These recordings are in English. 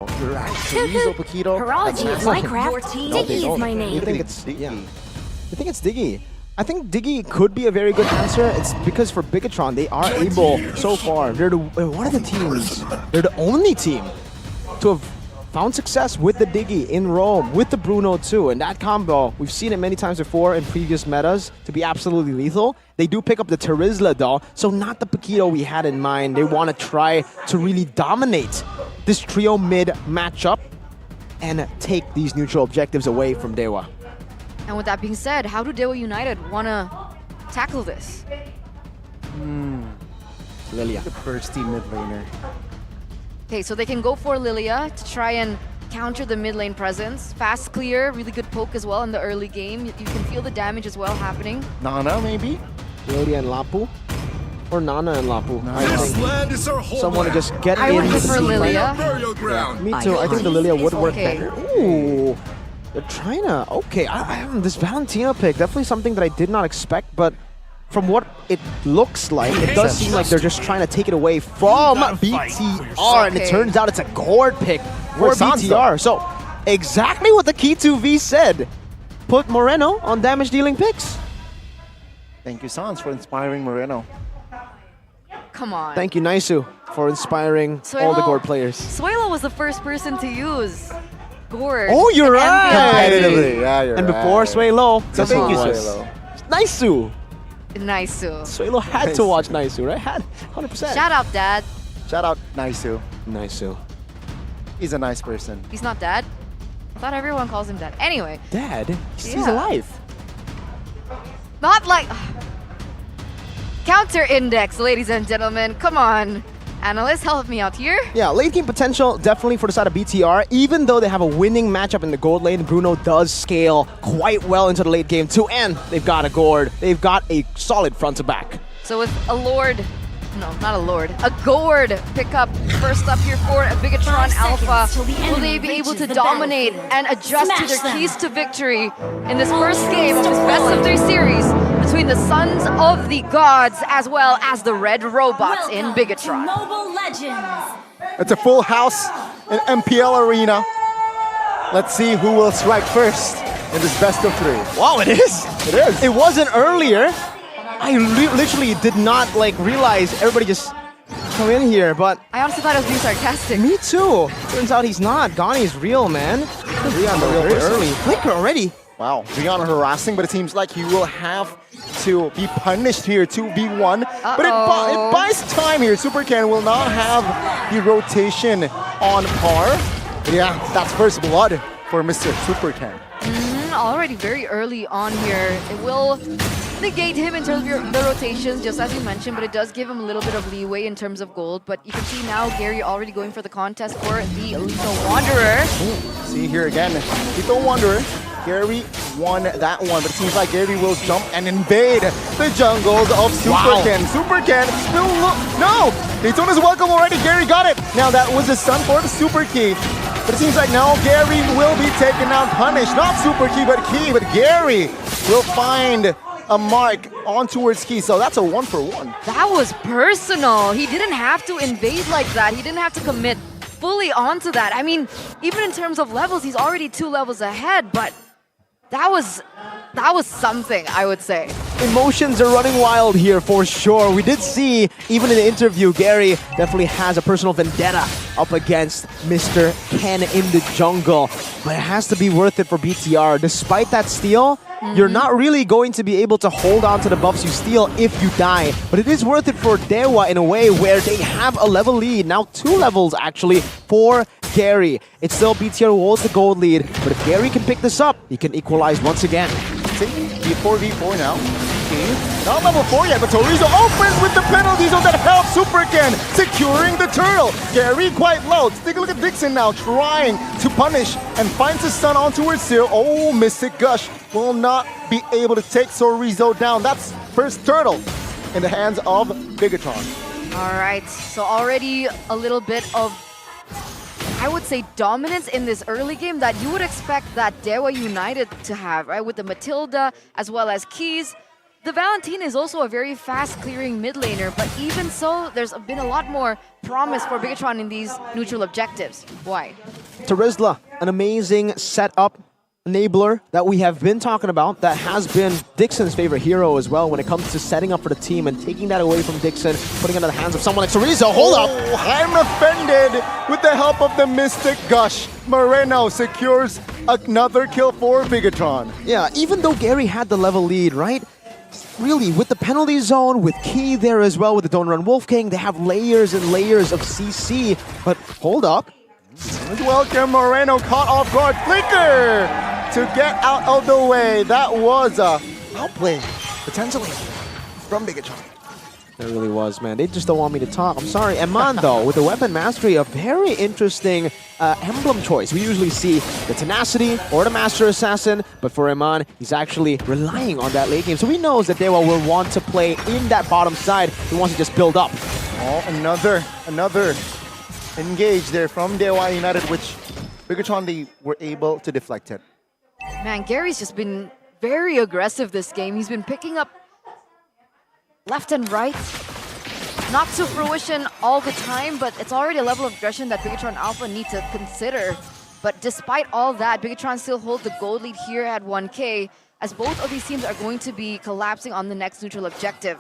You're right. Chorizo, Paquito. Horology is Minecraft. Diggy is my You name. think it's Diggy? Yeah. You think it's Diggy? I think Diggy could be a very good answer. It's because for Bigetron, they are able so far. They're one of the teams. They're the only team to have found success with the Diggy in Rome, with the Bruno too. And that combo, we've seen it many times before in previous metas to be absolutely lethal. They do pick up the Terimakasih though, so not the Paquito we had in mind. They want to try to really dominate this trio mid matchup and take these neutral objectives away from DEWA. And with that being said, how do DEWA United want to tackle this? Lilia. The bursty mid laner. Okay, so they can go for Lilia to try and counter the mid lane presence. Fast clear, really good poke as well in the early game. You can feel the damage as well happening. Nana, maybe? Lilia and Lapu? Or Nana and Lapu? I This think land is our home. someone to just get I in. would prefer the Lilia. Burial ground. Me too. I think the Lilia would work Okay. better. Ooh. They're trying to... Okay, this Valentino pick, definitely something that I did not expect, but from what it looks like, it does seem like they're just trying to take it away from BTR, and it turns out it's a gourd pick for BTR. So, exactly what the Key 2V said. Put Moreno on damage-dealing picks. Thank you, Sans, for inspiring Moreno. Come on. Thank you, Naisu, for inspiring all the gourd players. Suelo was the first person to use gourd. Oh, you're in right! MPL. Competitively, yeah, you're And right. before Suelo, So guess thank who you, it was? Suelo. Naisu! Nice. Suelo had to watch Naisu, right? Had 100%. Shout out, Dad. Shout out Naisu. Naisu. He's a nice person. He's not Dad. I thought everyone calls him Dad. Anyway, Dad? He's Yeah. alive. not like... Counter index, ladies and gentlemen. Come on. Analysts, help me out here. Yeah, late game potential definitely for the side of BTR. Even though they have a winning matchup in the gold lane, Bruno does scale quite well into the late game too. And they've got a gourd. They've got a solid front to back. So with a Lord, no, not a Lord, a gourd pickup first up here for a Bigetron 5 seconds Alpha. till the Will they enemy be able reaches to the dominate battlefield. and adjust to Smash their them. keys to victory in this first game of this best of 3 series between the Sons of the Gods as well as the Red Robots in Welcome to Bigetron? Mobile Legends. It's a full house in MPL Arena. Let's see who will strike first in this best of 3. Wow, it is. It is. It wasn't earlier. I literally did not realize everybody just come in here, but I honestly thought I was being sarcastic. me too. Turns out he's not. Ghani's real, man. Leon, the real very early. Flicker already. Wow, Leon harassing, but it seems like he will have to be punished here, 2v1. But it buys time here. Supercan will not have the rotation on par. But yeah, that's first blood for Mr. Supercan. Already very early on here. It will negate him in terms of the rotations, just as you mentioned, but it does give him a little bit of leeway in terms of gold. But you can see now Gary already going for the contest for the Lethal Wanderer. See here again, Lethal Wanderer. Gary won that one, but it seems like Gary will jump and invade the jungles of Supercan. Supercan still no! Daytona's welcome already, Gary got it! Now that was the stun for the Super Key. But it seems like now Gary will be taken down, punished. Not Super Key, but Gary will find a mark on towards Key. So that's a 1-for-1. That was personal. He didn't have to invade like that. He didn't have to commit fully onto that. I mean, even in terms of levels, he's already 2 levels ahead, but that was something, I would say. Emotions are running wild here for sure. We did see, even in the interview, Gary definitely has a personal vendetta up against Mr. Ken in the jungle. But it has to be worth it for BTR. Despite that steal, you're not really going to be able to hold on to the buffs you steal if you die. But it is worth it for DEWA in a way where they have a level lead. Now 2 levels actually for Gary. It's still BTR who holds the gold lead. But if Gary can pick this up, he can equalize once again. See, 4v4 now. Not level 4 yet, but Torizo opens with the penalty zone that helps Supercan securing the turtle. Gary quite low. Let's take a look at Dixon now, trying to punish and finds his stun on towards Zero. Oh, Mystic Gush will not be able to take Torizo down. That's first turtle in the hands of Bigetron. All right, so already a little bit of, I would say, dominance in this early game that you would expect that DEWA United to have, right? With the Matilda as well as Keys. the Valentine is also a very fast clearing mid laner, but even so, there's been a lot more promise for Bigetron in these neutral objectives. Why? Terizla, an amazing setup enabler that we have been talking about, that has been Dixon's favorite hero as well when it comes to setting up for the team and taking that away from Dixon, putting it in the hands of someone like Terimakasih. Hold up! I'm offended. With the help of the Mystic Gush, Moreno secures another kill for Bigetron. Yeah, even though Gary had the level lead, right? Really, with the penalty zone, with Key there as well, with the Don't Run Wolf King, they have layers and layers of CC. But hold up. Welcome, Moreno caught off guard. Flicker to get out of the way. That was a outplay, potentially, from Bigetron. It really was, man. They just don't want me to talk. I'm sorry. Eman, though, with the weapon mastery, a very interesting emblem choice. We usually see the Tenacity or the Master Assassin, but for Eman, he's actually relying on that late game. So he knows that DEWA will want to play in that bottom side. He wants to just build up. Oh, another engage there from DEWA United, which Bigetron, they were able to deflect it. Man, Gary's just been very aggressive this game. He's been picking up left and right. Not to fruition all the time, but it's already a level of aggression that Bigetron Alpha need to consider. But despite all that, Bigetron still hold the gold lead here at 1K, as both of these teams are going to be collapsing on the next neutral objective.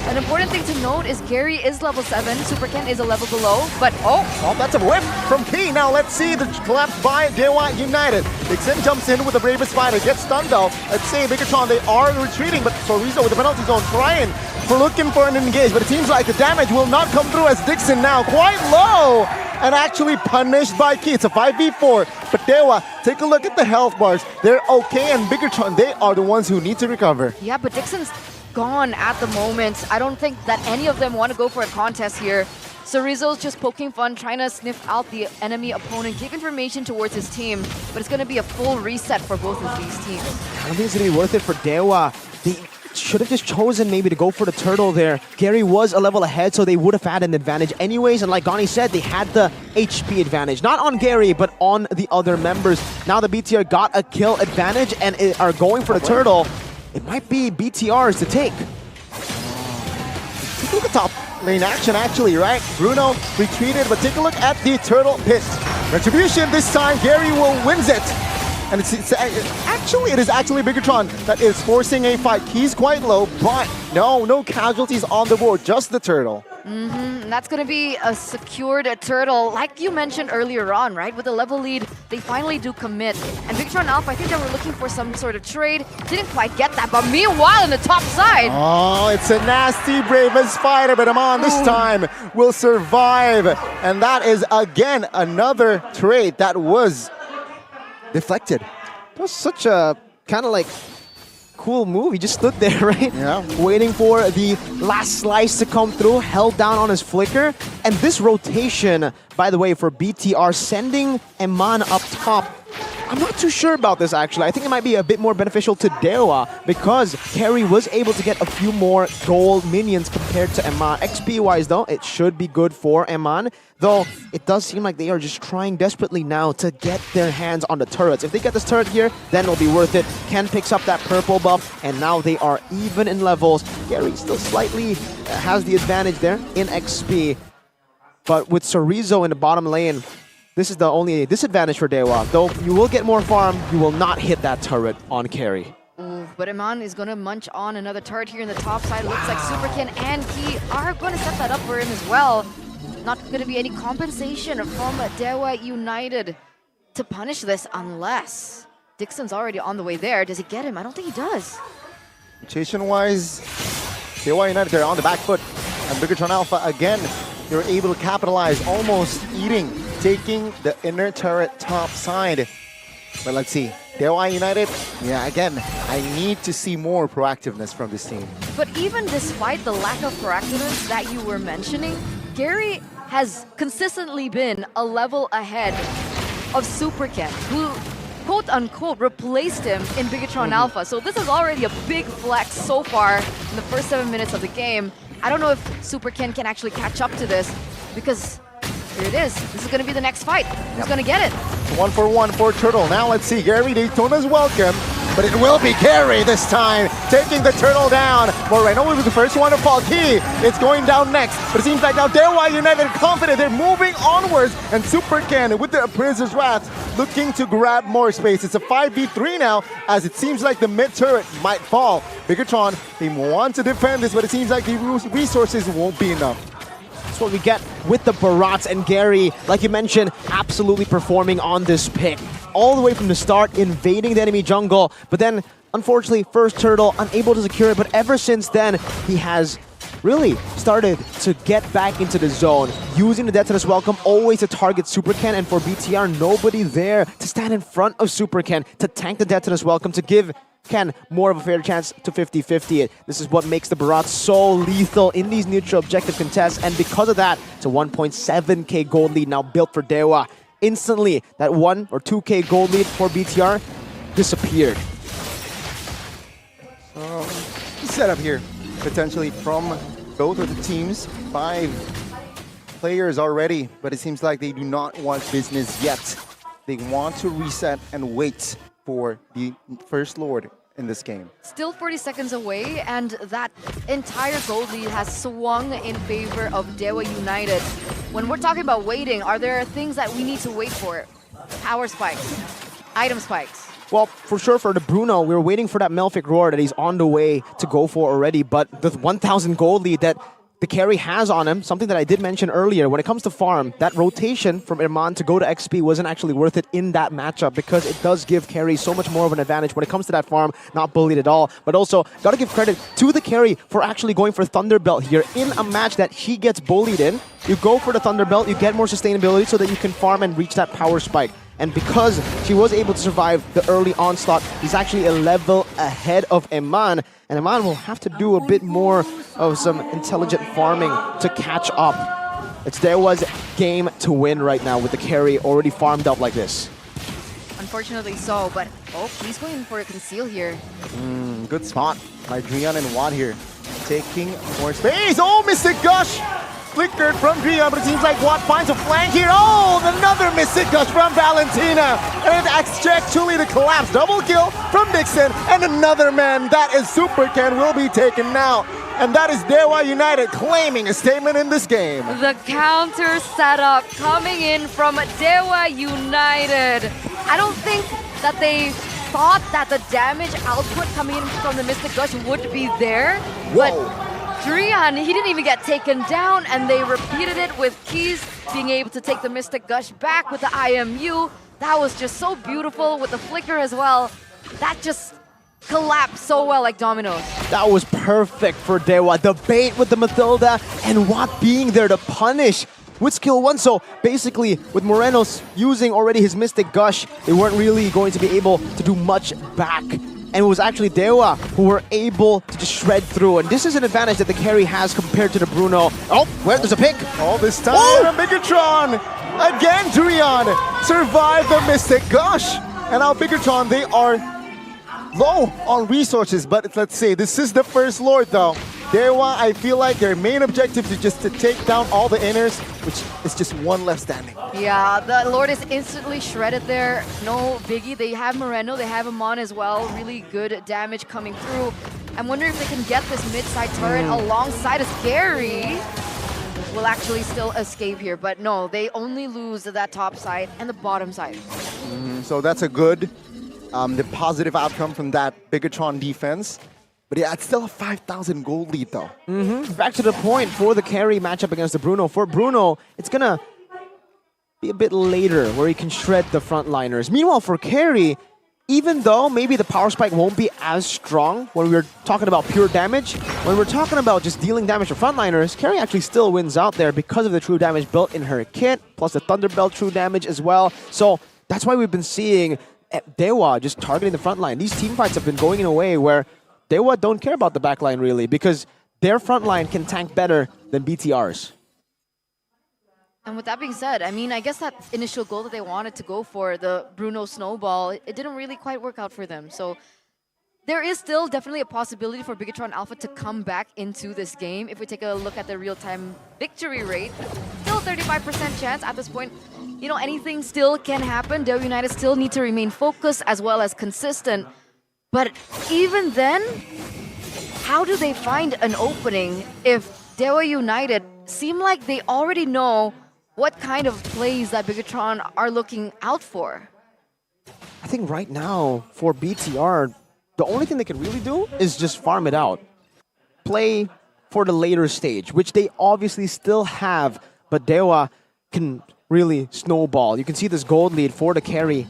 An important thing to note is Gary is level 7, Super Ken is a level below, but oh, that's a whip from Key. Now let's see the collapse by DEWA United. Dixon jumps in with the bravest fighter, gets stunned though. Let's see, Bigetron, they are retreating, but Terimakasih with the penalty zone trying for looking for an engage, but it seems like the damage will not come through as Dixon now quite low and actually punished by Key. It's a 5v4, but DEWA, take a look at the health bars. They're okay, and Bigetron, they are the ones who need to recover. Yeah, but Dixon's gone at the moment. I don't think that any of them want to go for a contest here. So Rizzo's just poking fun, trying to sniff out the enemy opponent, give information towards his team, but it's going to be a full reset for both of these teams. I don't think it's going to be worth it for DEWA. They should have just chosen maybe to go for the turtle there. Gary was a level ahead, so they would have had an advantage anyways, and like Gani said, they had the HP advantage. Not on Gary, but on the other members. Now the BTR got a kill advantage and are going for the turtle. It might be BTRs to take. Take a look at top lane action actually, right? Bruno retreated, but take a look at the turtle pit. Retribution this time, Gary will wins it. And it is actually Bigetron that is forcing a fight. He's quite low, but no casualties on the board, just the turtle. And that's going to be a secured turtle, like you mentioned earlier on, right? With the level lead, they finally do commit. And Bigetron Alpha, I think they were looking for some sort of trade. Didn't quite get that, but meanwhile, on the top side. Oh, it's a nasty bravest fighter, but Aman this time will survive. And that is, again, another trade that was deflected. That was such a kind of like cool move. He just stood there, right? Yeah. Waiting for the last slice to come through, held down on his flicker. And this rotation, by the way, for BTR, sending Eman up top. I'm not too sure about this, actually. I think it might be a bit more beneficial to DEWA because Carry was able to get a few more gold minions compared to Eman. XP-wise, though, it should be good for Eman. Though, it does seem like they are just trying desperately now to get their hands on the turrets. If they get this turret here, then it'll be worth it. Ken picks up that purple buff, and now they are even in levels. Gary still slightly has the advantage there in XP. But with Terimakasih in the bottom lane, this is the only disadvantage for DEWA. Though you will get more farm, you will not hit that turret on Carry. Ooh, but Eman is going to munch on another turret here in the top side. Looks like Superkin and Key are going to set that up for him as well. Not going to be any compensation from DEWA United to punish this unless Dixon's already on the way there. Does he get him? I don't think he does. Rotation-wise, DEWA United, they're on the back foot. And Bigetron Alpha, again, they're able to capitalize, almost taking the inner turret top side. But let's see. DEWA United, yeah, again, I need to see more proactiveness from this team. But even despite the lack of proactiveness that you were mentioning, Gary has consistently been a level ahead of Superkin, who quote-unquote replaced him in Bigetron Alpha. So this is already a big flex so far in the first 7 minutes of the game. I don't know if Superkin can actually catch up to this because here it is. This is going to be the next fight. Who's going to get it? 1-for-1 for Turtle. Now let's see. Gary Daytona's welcome. but it will be Gary this time, taking the turtle down. Moreno will be the first one to fall. Key, it's going down next, but it seems like now DEWA United are confident. They're moving onwards, and Super Ken with the Prince's Wrath looking to grab more space. It's a 5v3 now, as it seems like the mid turret might fall. Bigetron, they want to defend this, but it seems like the resources won't be enough. That's what we get with the Barats, and Gary, like you mentioned, absolutely performing on this pick. All the way from the start, invading the enemy jungle, but then, unfortunately, first turtle, unable to secure it, but ever since then, he has really started to get back into the zone, using the Detonus Welcome always to target Super Ken, and for BTR, nobody there to stand in front of Super Ken to tank the Detonus Welcome to give Ken more of a fair chance to 50-50 it. This is what makes the Barats so lethal in these neutral objective contests, and because of that, it's a 1.7k gold lead now built for DEWA. Instantly, that 1 or 2k gold lead for BTR disappeared. Set up here, potentially from both of the teams. 5 players already, but it seems like they do not want business yet. They want to reset and wait for the First Lord in this game. Still 40 seconds away, and that entire gold lead has swung in favor of DEWA United. When we're talking about waiting, are there things that we need to wait for? Power spikes, item spikes. Well, for sure for the Bruno, we were waiting for that Melfic Roar that he's on the way to go for already, but the 1,000 gold lead that the carry has on him, something that I did mention earlier, when it comes to farm, that rotation from Irman to go to XP wasn't actually worth it in that matchup because it does give carry so much more of an advantage when it comes to that farm, not bullied at all. But also, gotta give credit to the carry for actually going for Thunderbelt here in a match that he gets bullied in. You go for the Thunderbelt, you get more sustainability so that you can farm and reach that power spike. And because she was able to survive the early onslaught, he's actually a level ahead of Eman. And Eman will have to do a bit more of some intelligent farming to catch up. It's DEWA's game to win right now with the carry already farmed up like this. Unfortunately so, but oh, he's going for a conceal here. Good spot by Drian and Watt here. Taking more space. Oh, Mystic Gush! Flickered from Drian, but it seems like Watt finds a flank here. Oh, another Mystic Gush from Valentina. And it actually the collapse. Double kill from Dixon. And another man, that is Super Ken, will be taken out. And that is DEWA United claiming a statement in this game. The counter setup coming in from DEWA United. I don't think that they thought that the damage output coming in from the Mystic Gush would be there. But Drian, he didn't even get taken down, and they repeated it with Keys being able to take the Mystic Gush back with the IMU. That was just so beautiful with the flicker as well. That just collapsed so well like dominoes. That was perfect for DEWA. The bait with the Mathilda and Watt being there to punish with skill 1. So basically, with Moreno using already his Mystic Gush, they weren't really going to be able to do much back. And it was actually DEWA who were able to just shred through. And this is an advantage that the carry has compared to the Bruno. Oh, there's a pick. All this time, Bigetron! Again, Drian survived the Mystic Gush. And now Bigetron, they are low on resources. But let's say this is the First Lord though. DEWA, I feel like their main objective is just to take down all the inners, which is just one left standing. Yeah, the Lord is instantly shredded there. No biggie. They have Moreno, they have Amon as well. Really good damage coming through. I'm wondering if they can get this mid-side turret alongside as Gary will actually still escape here. But no, they only lose that top side and the bottom side. So that's a good, the positive outcome from that Bigetron defense. But yeah, it's still a 5,000 gold lead though. Back to the point for the carry matchup against the Bruno. For Bruno, it's gonna be a bit later where he can shred the frontliners. Meanwhile, for carry, even though maybe the power spike won't be as strong when we're talking about pure damage, when we're talking about just dealing damage to frontliners, carry actually still wins out there because of the true damage built in her kit, plus the Thunderbelt true damage as well. So that's why we've been seeing DEWA just targeting the frontline. These team fights have been going in a way where DEWA don't care about the backline really because their frontline can tank better than BTR's. And with that being said, I mean, I guess that initial goal that they wanted to go for, the Bruno Snowball, it didn't really quite work out for them. So there is still definitely a possibility for Bigetron Alpha to come back into this game. If we take a look at the real-time victory rate, still 35% chance at this point. You know, anything still can happen. DEWA United still need to remain focused as well as consistent. But even then, how do they find an opening if DEWA United seem like they already know what kind of plays that Bigetron are looking out for? I think right now, for BTR, the only thing they can really do is just farm it out. Play for the later stage, which they obviously still have, but DEWA can really snowball. You can see this gold lead for the carry.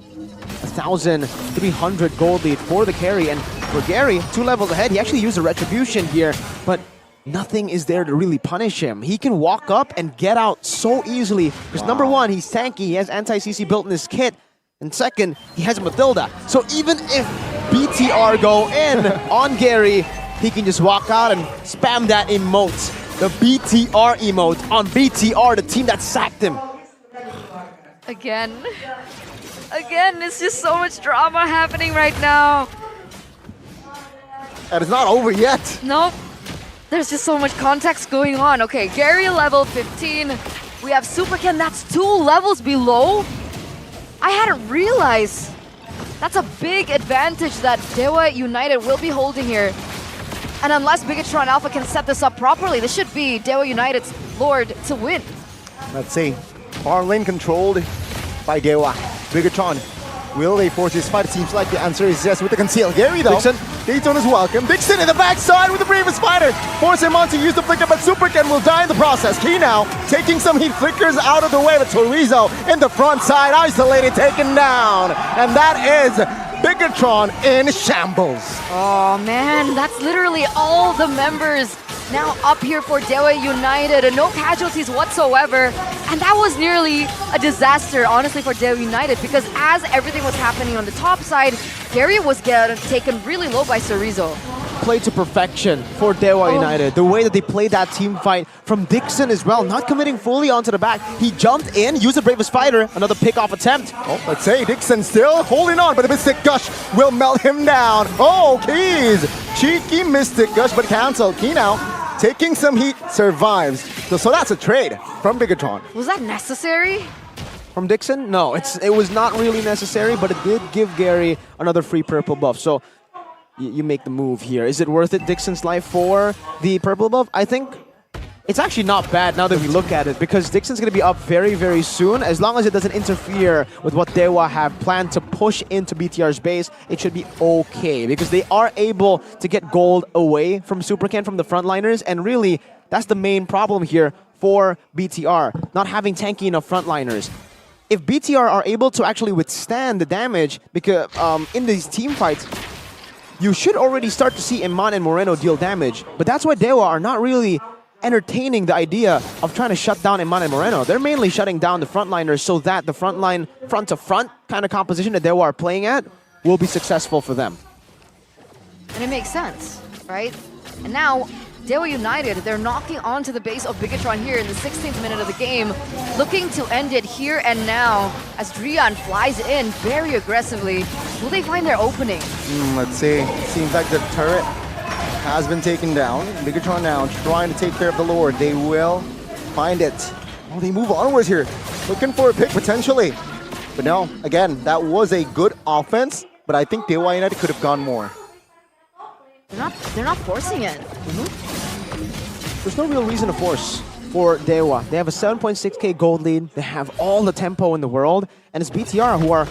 1,300 gold lead for the carry, and for Gary, 2 levels ahead. He actually used a retribution here, but nothing is there to really punish him. He can walk up and get out so easily, because number one, he's tanky, he has anti-CC built in his kit, and second, he has Matilda. So even if BTR go in on Gary, he can just walk out and spam that emote. The BTR emote on BTR, the team that sacked him. Again, it's just so much drama happening right now. And it's not over yet. Nope. There's just so much context going on. Okay, Gary level 15. We have Superken, that's 2 levels below. I hadn't realized. That's a big advantage that DEWA United will be holding here. And unless Bigetron Alpha can set this up properly, this should be DEWA United's Lord to win. Let's see. Far lane controlled by DEWA. Bigetron, will they force this fight? It seems like the answer is yes with the conceal. Gary though, Dixon is welcome. Dixon in the backside with the bravest fighter. Force him on to use the flicker, but Superken will die in the process. Key now, taking some heat, flickers out of the way, but Torizo in the front side, isolated, taken down. And that is Bigetron in shambles. Oh man, that's literally all the members now up here for DEWA United, and no casualties whatsoever. And that was nearly a disaster, honestly, for DEWA United, because as everything was happening on the top side, Gary was taken really low by Terimakasih. Played to perfection for DEWA United. The way that they played that team fight from Dixon as well, not committing fully onto the back. He jumped in, used the bravest fighter, another pick-off attempt. Oh, let's say Dixon still holding on, but the Mystic Gush will melt him down. Oh, Keys! Cheeky Mystic Gush, but cancelled. Key now, taking some heat, survives. So that's a trade from Bigetron. Was that necessary? From Dixon? No, it was not really necessary, but it did give Gary another free purple buff. So you make the move here. Is it worth it, Dixon's life, for the purple buff? I think it's actually not bad now that we look at it, because Dixon's going to be up very, very soon. As long as it doesn't interfere with what DEWA have planned to push into BTR's base, it should be okay, because they are able to get gold away from Superken, from the frontliners, and really, that's the main problem here for BTR, not having tanky enough frontliners. If BTR are able to actually withstand the damage, because in these team fights, you should already start to see Iman and Moreno deal damage, but that's why DEWA are not really entertaining the idea of trying to shut down Iman and Moreno. They're mainly shutting down the frontliners so that the frontline, front-to-front kind of composition that DEWA are playing at will be successful for them. And it makes sense, right? And now, DEWA United, they're knocking onto the base of Bigetron here in the 16th minute of the game, looking to end it here and now as Drian flies in very aggressively. Will they find their opening? Let's see. Seems like the turret has been taken down. Bigetron now trying to take care of the Lord. They will find it. Oh, they move onwards here. Looking for a pick potentially. But no, again, that was a good offense, but I think DEWA United could have gone more. They're not forcing it. There's no real reason to force for DEWA. They have a 7.6k gold lead. They have all the tempo in the world. And it's BTR who are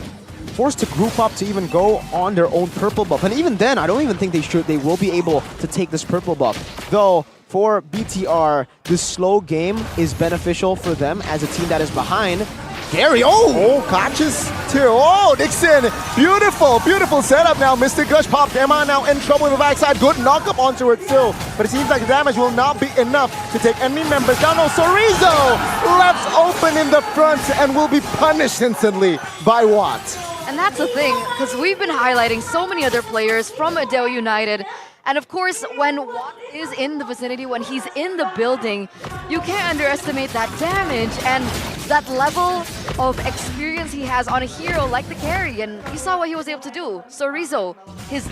forced to group up to even go on their own purple buff. And even then, I don't even think they will be able to take this purple buff. Though, for BTR, this slow game is beneficial for them as a team that is behind. Gary, catches too. Oh, Dixon, beautiful, beautiful setup now. Mystic Gush popped Emma now in trouble in the backside. Good knock up onto it too. But it seems like the damage will not be enough to take enemy members down. No, Torizo left open in the front and will be punished instantly by Watt. And that's the thing, because we've been highlighting so many other players from DEWA United. And of course, when Watt is in the vicinity, when he's in the building, you can't underestimate that damage and that level of experience he has on a hero like the carry. And you saw what he was able to do. So Rizzo, his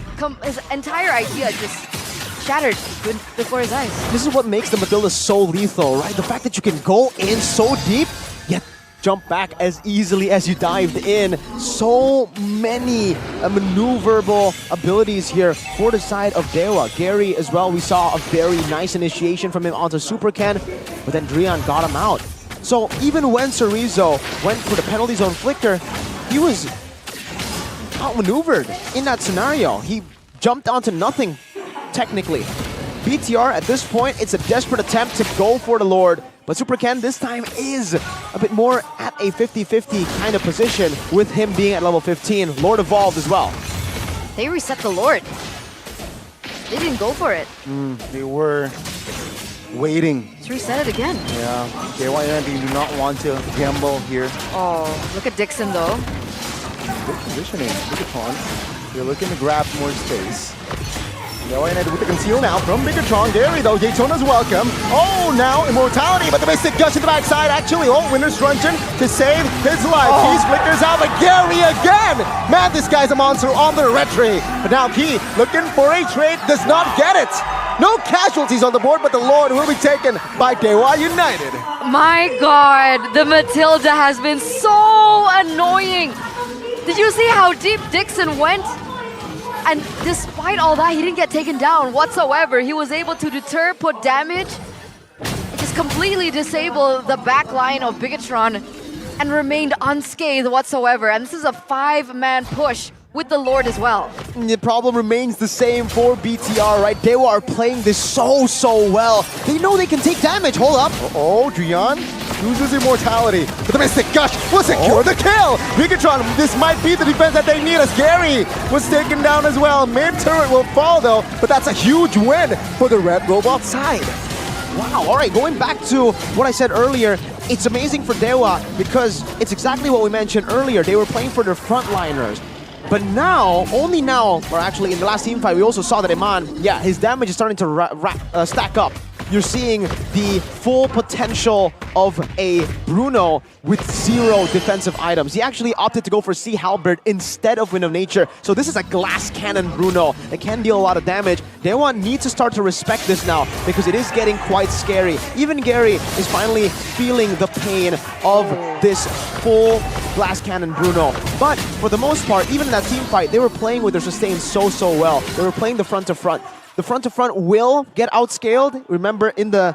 entire idea just shattered before his eyes. This is what makes the Matilda so lethal, right? The fact that you can go in so deep, yet jump back as easily as you dived in. So many maneuverable abilities here for the side of DEWA. Gary as well, we saw a very nice initiation from him onto Super Ken, but then Drian got him out. So even when Cerezo went for the penalty zone flicker, he was outmaneuvered in that scenario. He jumped onto nothing, technically. BTR, at this point, it's a desperate attempt to go for the Lord, but Super Ken this time is a bit more at a 50-50 kind of position with him being at level 15. Lord evolved as well. They reset the Lord. They didn't go for it. They were waiting. Let's reset it again. Yeah, JAYA do not want to gamble here. Oh, look at Dixon though. Good positioning. Bigetron. They're looking to grab more space. JAYA with the conceal now from Bigetron. Gary though, Daytona's welcome. Oh, now Immortality, but the Mystic Gush in the backside actually. Oh, Winner's Truncheon to save his life. He flickers out, but Gary again! Man, this guy's a monster on the retry. But now Key looking for a trade, does not get it. No casualties on the board, but the Lord will be taken by DEWA United. My God, the Matilda has been so annoying. Did you see how deep Dixon went? And despite all that, he didn't get taken down whatsoever. He was able to deter, put damage, and just completely disable the back line of Bigetron and remained unscathed whatsoever. And this is a 5-man push with the Lord as well. The problem remains the same for BTR, right? DEWA are playing this so well. They know they can take damage. Hold up. Oh, Drian loses Immortality, but the Mystic Gush will secure the kill. Bigetron, this might be the defense that they need as Gary was taken down as well. Mid turret will fall though, but that's a huge win for the Red Robot side. Wow, all right, going back to what I said earlier, it's amazing for DEWA because it's exactly what we mentioned earlier. They were playing for their frontliners. But now, only now, or actually in the last team fight, we also saw that Iman, yeah, his damage is starting to stack up. You're seeing the full potential of a Bruno with 0 defensive items. He actually opted to go for Sea Halberd instead of Wind of Nature. So this is a glass cannon Bruno that can deal a lot of damage. DEWA needs to start to respect this now because it is getting quite scary. Even Gary is finally feeling the pain of this full glass cannon Bruno. But for the most part, even in that team fight, they were playing with their sustain so well. They were playing the front to front. The front to front will get outscaled. Remember in the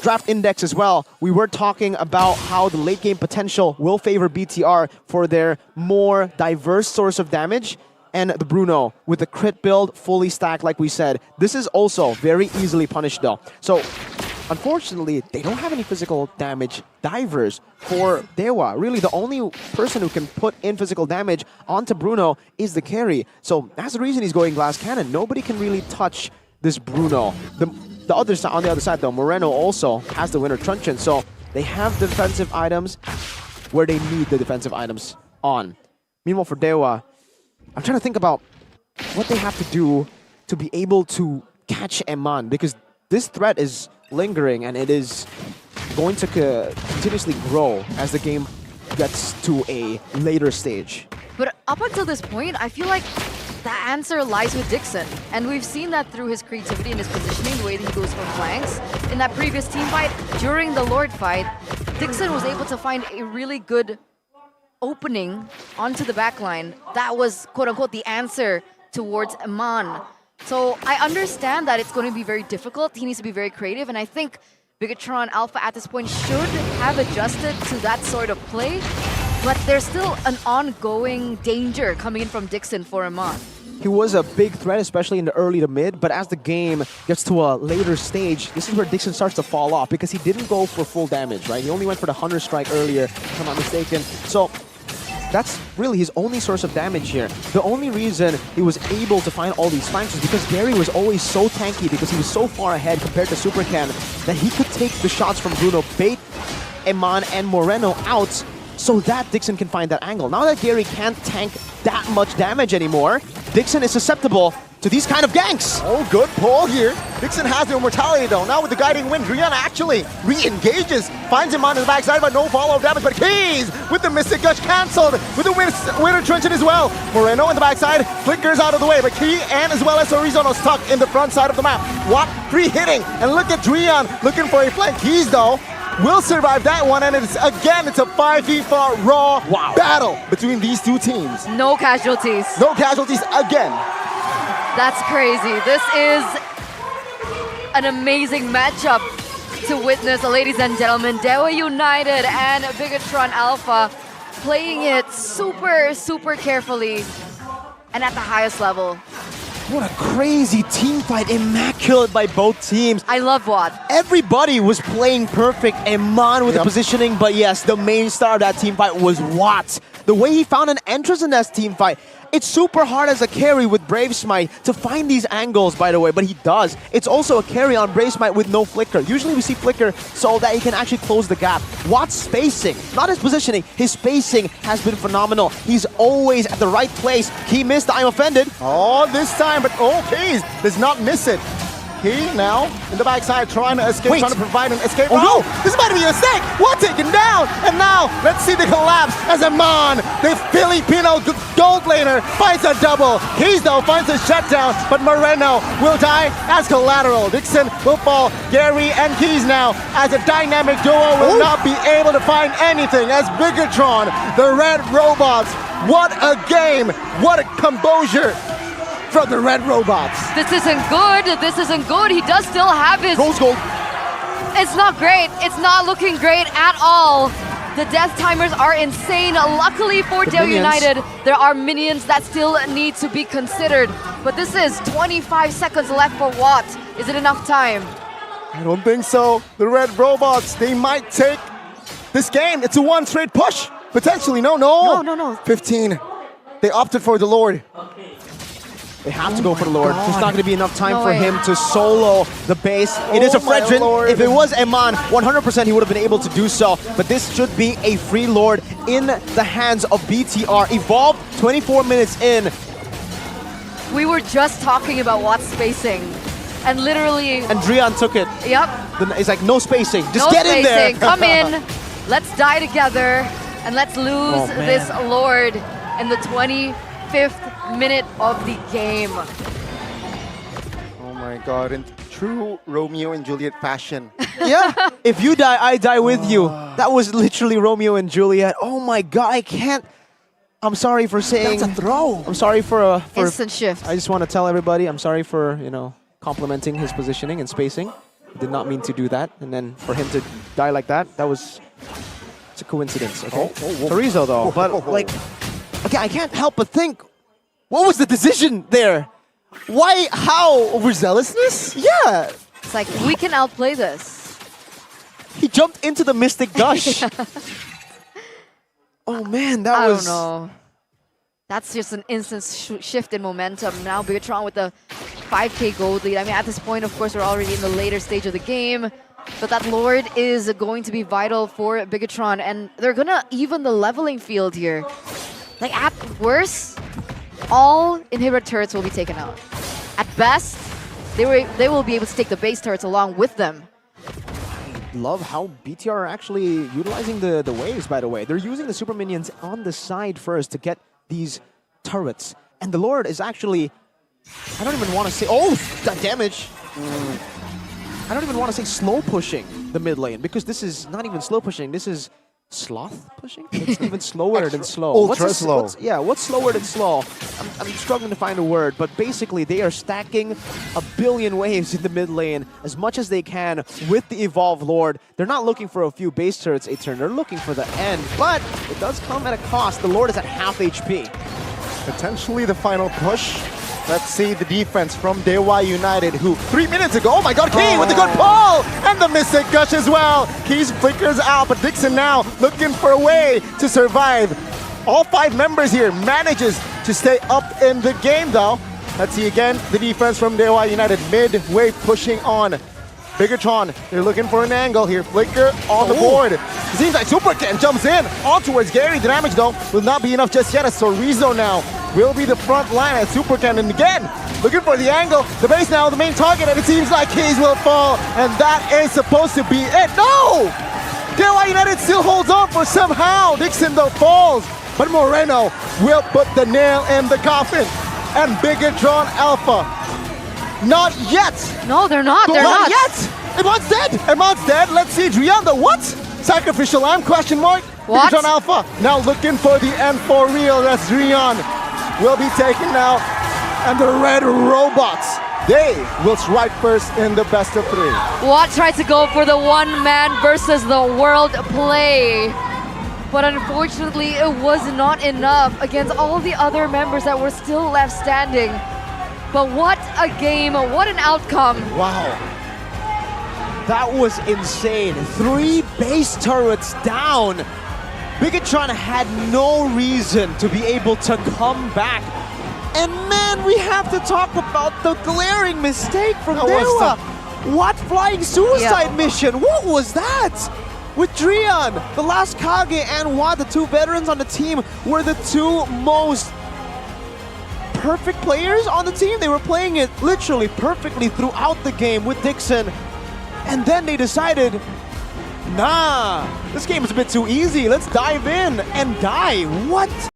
draft index as well, we were talking about how the late game potential will favor BTR for their more diverse source of damage. And the Bruno with the crit build fully stacked like we said. This is also very easily punished though. So unfortunately, they don't have any physical damage divers for DEWA. Really, the only person who can put in physical damage onto Bruno is the carry. So that's the reason he's going Glass Cannon. Nobody can really touch this Bruno. The other side, on the other side though, Moreno also has the Winter Truncheon. So they have defensive items where they need the defensive items on. Meanwhile for DEWA, I'm trying to think about what they have to do to be able to catch Eman, because this threat is lingering and it is going to continuously grow as the game gets to a later stage. But up until this point, I feel like the answer lies with Dixon. And we've seen that through his creativity and his positioning, the way that he goes for flanks. In that previous team fight, during the Lord fight, Dixon was able to find a really good opening onto the backline. That was, quote-unquote, the answer towards Eman. So I understand that it's going to be very difficult. He needs to be very creative, and I think Bigetron Alpha at this point should have adjusted to that sort of play, but there's still an ongoing danger coming in from Dixon for Eman. He was a big threat, especially in the early to mid, but as the game gets to a later stage, this is where Dixon starts to fall off because he didn't go for full damage, right? He only went for the Hunter Strike earlier, if I'm not mistaken. So that's really his only source of damage here. The only reason he was able to find all these flanks was because Gary was always so tanky because he was so far ahead compared to Super Ken that he could take the shots from Bruno, bait Eman and Moreno out so that Dixon can find that angle. Now that Gary can't tank that much damage anymore, Dixon is susceptible to these kind of ganks. Oh, good pull here. Dixon has the Immortality though. Now with the Guiding Wind, Drian actually re-engages, finds him on his backside, but no follow-up damage. But Keys with the Mystic Gush cancelled, with the Winter Truncheon as well. Moreno in the backside, flickers out of the way, but Key and as well as Sorizono stuck in the front side of the map. What? Free hitting, and look at Drian looking for a flank. Keys though, will survive that one, and it's a 5v4 raw battle between these two teams. No casualties. No casualties again. That's crazy. This is an amazing matchup to witness, ladies and gentlemen. DEWA United and Bigetron Alpha playing it super, super carefully and at the highest level. What a crazy team fight. Immaculate by both teams. I love what. Everybody was playing perfect. Eman with the positioning, but yes, the main star of that team fight was Watt. The way he found an entrance in that team fight. It's super hard as a carry with Brave Smite to find these angles, by the way, but he does. It's also a carry on Brave Smite with no flicker. Usually we see flicker so that he can actually close the gap. Watt's spacing, not his positioning, his spacing has been phenomenal. He's always at the right place. He missed the I'm offended. Oh, this time, but okay, does not miss it. He now in the backside trying to escape, trying to provide an escape. Oh, no! This might be a mistake. What taken down? And now let's see the collapse as Eman, the Filipino gold laner, finds a double. Keys though finds a shutdown, but Moreno will die as collateral. Dixon will fall. Gary and Keys now as a dynamic duo will not be able to find anything as Bigetron, the red robots. What a game! What a composure from the red robots. This isn't good. This isn't good. He does still have his... Rose gold. It's not great. It's not looking great at all. The death timers are insane. Luckily for DEWA United, there are minions that still need to be considered. But this is 25 seconds left for Watt. Is it enough time? I don't think so. The red robots, they might take this game. It's a one straight push. Potentially, no. 15. They opted for the Lord. They have to go for the Lord. There's not going to be enough time No for way. him to solo the base. It is a my Fredrin. Lord. If it was Eman, 100% he would have been able to do so. But this should be a free Lord in the hands of BTR. Evolved 24 minutes in. We were just talking about Watt's spacing. And literally... And Drian took it. Yep. It's like no spacing. Just No get in there. spacing. Come in. Let's die together. And let's lose man. this Lord in the 25th minute of the game. Oh my God, in true Romeo and Juliet fashion. Yeah. If you die, I die with you. That was literally Romeo and Juliet. Oh my God, I can't. I'm sorry for saying. That's a throw. I'm sorry for Instant shift. I just want to tell everybody, I'm sorry for, complimenting his positioning and spacing. I did not mean to do that. And then for him to die like that, it's a coincidence, okay? Chorizo though, but like, okay, I can't help but think, what was the decision there? Why, how? Overzealousness? Yeah, It's like, we can outplay this. he jumped into the Mystic Gush. Oh man, that I was... don't know. That's just an instant shift in momentum. Now Bigetron with the 5k gold lead. I mean, at this point, of course, we're already in the later stage of the game. But that Lord is going to be vital for Bigetron. And they're going to even the leveling field here. Like, at worst, all inhibitor turrets will be taken out. At best, they will be able to take the base turrets along with them. Love how BTR are actually utilizing the waves, by the way. They're using the super minions on the side first to get these turrets. And the Lord is actually, I don't even want to say, oh, that damage. I don't even want to say slow pushing the mid lane, because this is not even slow pushing, this is sloth pushing? It's even slower than slow. Ultra slow. What's slower than slow? I'm struggling to find a word, but basically they are stacking a billion waves in the mid lane as much as they can with the Evolve Lord. They're not looking for a few base turrets a turn, they're looking for the end, but it does come at a cost. The Lord is at half HP. Potentially the final push. Let's see the defense from DEWA United, who 3 minutes ago, oh my God, Key with the good pull! And the Mystic Gush as well. Keys flickers out, but Dixon now looking for a way to survive. All 5 members here manages to stay up in the game though. Let's see again the defense from DEWA United, midway pushing on. Bigetron, they're looking for an angle here. Flicker on the board. It seems like Supercan jumps in on towards Gary. The damage though will not be enough just yet as Chorizo now will be the front line as Supercan. And again, looking for the angle. The base now, the main target, and it seems like Keys will fall. And that is supposed to be it. No! DEWA United still holds on for somehow. Dixon though falls. But Moreno will put the nail in the coffin. And Bigetron Alpha. Not yet! No, they're not. They're Not not. yet! Emon's dead! Emon's dead. Let's see, Drian, the what? Sacrificial lamb, question mark? What? Bigetron Alpha, now looking for the end for real. That's Drian. Will be taken out. And the red robots, they will strike first in the best of 3. Watt tried to go for the one man versus the world play. But unfortunately, it was not enough against all the other members that were still left standing. But what a game, what an outcome. Wow. That was insane. 3 base turrets down. Bigetron had no reason to be able to come back. And man, we have to talk about the glaring mistake from DEWA. What flying suicide mission? What was that? With Drian, the last Kage, and Watt, the 2 veterans on the team, were the 2 most perfect players on the team. They were playing it literally perfectly throughout the game with Dixon. And then they decided, nah, this game is a bit too easy. Let's dive in and die. What?